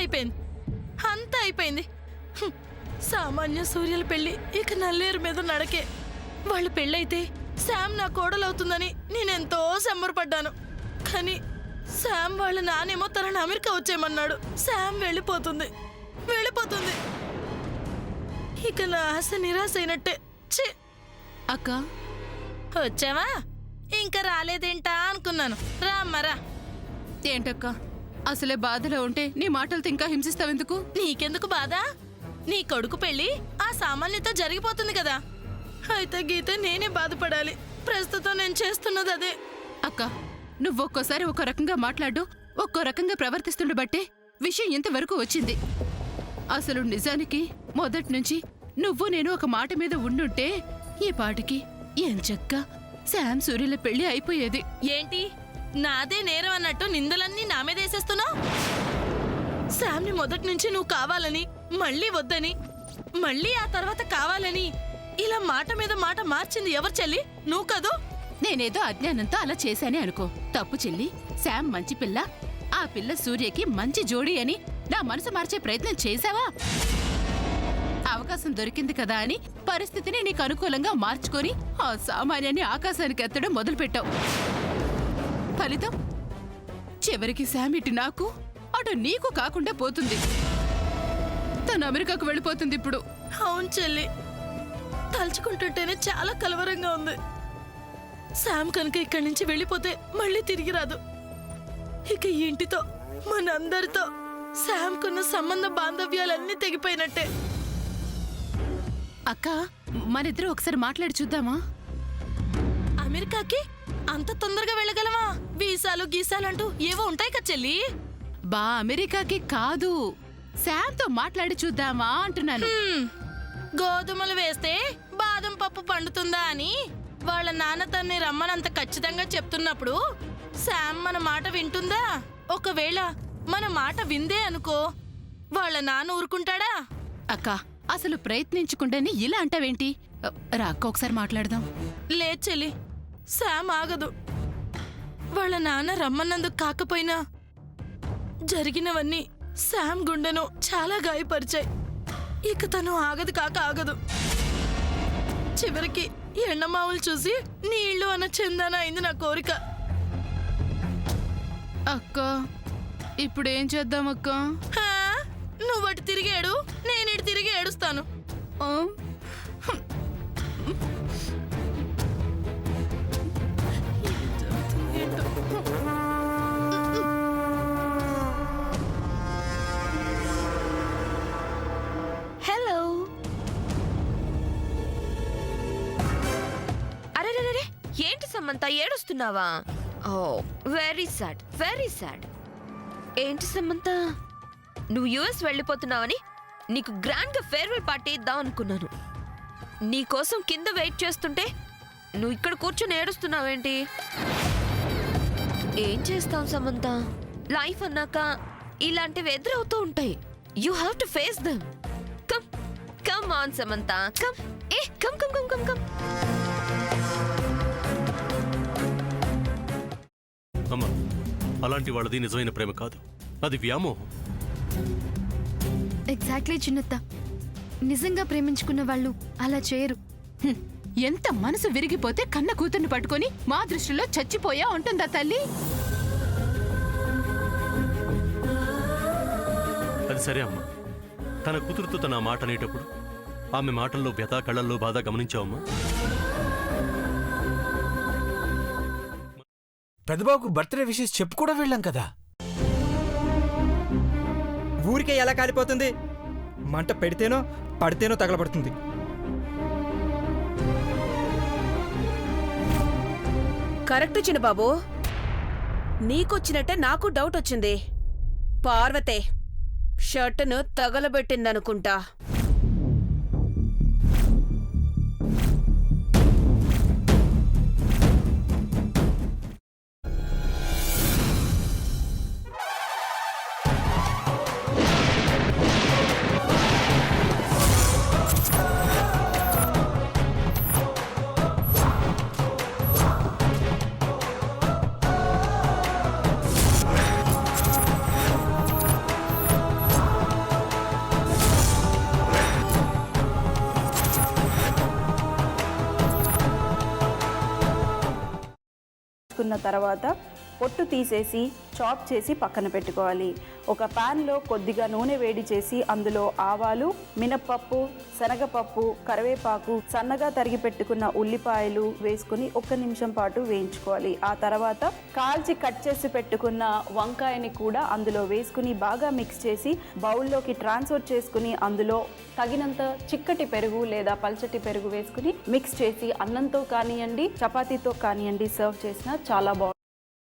అయిపోయింది, అంతా అయిపోయింది. సామాన్య సూర్యుల పెళ్లి ఇక నల్లేరు మీద నడకే. వాళ్ళ పెళ్ళైతే శామ్ నా కోడలవుతుందని నేనెంతో సంబరపడ్డాను. కానీ శామ్ వాళ్ళ నానేమో తనని అమెరికా వచ్చేయమన్నాడు. శామ్ వెళ్ళిపోతుంది. ఇక నా ఆశ నిరాశ అయినట్టే. ఛీ! అక్క వచ్చావా? ఇంకా రాలేదేంటా అనుకున్నాను. రామ్మరా. ఏంటక్క, అసలే బాధలో ఉంటే నీ మాటలతో ఇంకా హింసిస్తావెందుకు? నీకెందుకు బాధ? నీ కొడుకు పెళ్లి ఆ సామాన్యత జరిగిపోతుంది కదా. అయితే గీత నేనే బాధపడాలి. ప్రస్తుతం నేను చేస్తున్నది అదే. అక్క, నువ్వొక్కోసారి ఒక్కో రకంగా మాట్లాడు, ఒక్కో రకంగా ప్రవర్తిస్తుండే బట్టే విషయం ఇంతవరకు వచ్చింది. అసలు నిజానికి మొదట్నుంచి నువ్వు నేను ఒక మాట మీద ఉండుంటే ఈ పాటికి ఎంచక్కా శామ్ సూర్యుల పెళ్లి అయిపోయేది. ఏంటి నాదే నేరం అన్నట్టు నిందలన్నీ నా మీద వేసేస్తున్నావు? శామ్ని మొదటి నుంచి నువ్వు కావాలని, మళ్ళీ వద్దని, మళ్ళీ ఆ తర్వాత కావాలని ఇలా మాట మీద మాట మార్చింది ఎవరు చెల్లి? నువ్వు కదూ? నేనేదో అజ్ఞానంతో అలా చేశానే అనుకో. తప్పు చెల్లి. శామ్ మంచి పిల్ల. ఆ పిల్ల సూర్యకి మంచి జోడీ అని నా మనసు మార్చే ప్రయత్నం చేశావా? అవకాశం దొరికింది కదా అని పరిస్థితిని నీకు అనుకూలంగా మార్చుకొని ఆ సామాన్యాన్ని ఆకాశానికి ఎత్తడం మొదలుపెట్టావు. ఫలితం చివరికి శామ్ ఇటు నాకు, అటు నీకు కాకుండా పోతుంది. తను అమెరికాకు వెళ్ళిపోతుంది ఇప్పుడు. అవును చెల్లి, తలుచుకుంటుంటేనే చాలా కలవరంగా ఉంది. శామ్ కనుక ఇక్కడి నుంచి వెళ్ళిపోతే మళ్ళీ తిరిగి రాదు. ఇక ఈ ఇంటితో, మనందరితో శామ్కున్న సంబంధ బాంధవ్యాలన్నీ తెగిపోయినట్టే. అక్క, మనిద్దరూ ఒకసారి మాట్లాడి చూద్దామా? అమెరికాకి అంత తొందరగా వెళ్ళగలమా? వీసాలు గీసాలంటూ ఏవో ఉంటాయి కదా చెల్లి. అమెరికాకి కాదు, శామ్తో మాట్లాడి చూద్దామా అంటున్నాను. గోధుమలు వేస్తే బాదం పప్పు పండుతుందా అని వాళ్ళ నాన్న తన్ని రమ్మనంత ఖచ్చితంగా చెప్తున్నప్పుడు శామ్ మన మాట వింటుందా? ఒకవేళ మన మాట విందే అనుకో, వాళ్ళ నాన్న ఊరుకుంటాడా? అక్క, అసలు ప్రయత్నించుకుంటేనే ఇలా అంటావేంటి? రాక్క ఒకసారి మాట్లాడదాం. లే చెల్లి, శామ్ ఆగదు. వాళ్ళ నాన్న రమ్మన్నందుకు కాకపోయినా జరిగినవన్నీ శామ్ గుండెను చాలా గాయపరిచాయి. ఇక తను ఆగదు కాక ఆగదు. చివరికి ఎండమావులు చూసి నీళ్లు అన్న చందన అయింది నా కోరిక. అక్క, ఇప్పుడేం చేద్దాం అక్క? నువ్వు అటు తిరిగాడు, నేను ఇటు తిరిగి ఏడుస్తాను. హలో. అరే ఏంటి సమంత ఏడుస్తున్నావా? ఓ వెరీ సాడ్, వెరీ సాడ్. ఏంటి సమంత, నువ్వు యుఎస్ వెళ్ళిపోతున్నావని నీకు గ్రాండ్గా ఫేర్వెల్ పార్టీ ఇద్దాం అనుకున్నాను. నీకోసం కింద వెయిట్ చేస్తుంటే నువ్వు ఇక్కడ కూర్చొని ఏడుస్తున్నావేంటి? ఏం చేస్తావు సమంత, లైఫ్ అన్నాక ఇలాంటివి ఎదురవుతూ ఉంటాయి. You have to face them. Come come on Samantha, come. Come come come come come. అమ్మా, అలాంటి వాళ్ళది నిజమైన ప్రేమ కాదు, అది వ్యామోహం. ఎగ్జాక్ట్లీ చిన్నత్త, నిజంగా ప్రేమించుకున్న వాళ్ళు అలా చేయరు. ఎంత మనసు విరిగిపోతే కన్న కూతుర్ని పట్టుకొని మా దృష్టిలో చచ్చిపోయా ఉంటుందా తల్లి? అది సరే అమ్మా, తన కూతురుతో తన మాట అనేటప్పుడు ఆమె మాటల్లో వ్యథ, కళ్ళల్లో బాధ గమనించావమ్మా? పెద్దబాబుకు బర్త్డే విషెస్ చెప్పు కూడా వెళ్ళాం కదా. ఊరికే ఎలా కాలిపోతుంది? మంట పెడితేనో పడితేనో తగలబడుతుంది. కరెక్ట్ చిన్నబాబు, నీకొచ్చినట్టే నాకు డౌట్ వచ్చింది. పార్వతే షర్టును తగలబెట్టిందనుకుంటా. వేయించుకున్న తర్వాత పొట్టు తీసేసి చాప్ చేసి పక్కన పెట్టుకోవాలి. ఒక ప్యాన్లో కొద్దిగా నూనె వేడి చేసి అందులో ఆవాలు, మినప్పప్పు, శనగపప్పు, కరివేపాకు, సన్నగా తరిగి పెట్టుకున్న ఉల్లిపాయలు వేసుకుని 1 నిమిషం పాటు వేయించుకోవాలి. ఆ తర్వాత కాల్చి కట్ చేసి పెట్టుకున్న వంకాయని కూడా అందులో వేసుకుని బాగా మిక్స్ చేసి బౌల్లోకి ట్రాన్స్ఫర్ చేసుకుని అందులో తగినంత చిక్కటి పెరుగు లేదా పల్చటి పెరుగు వేసుకుని మిక్స్ చేసి అన్నంతో కానివ్వండి, చపాతీతో కానివ్వండి సర్వ్ చేసినా చాలా బాగుంటుంది.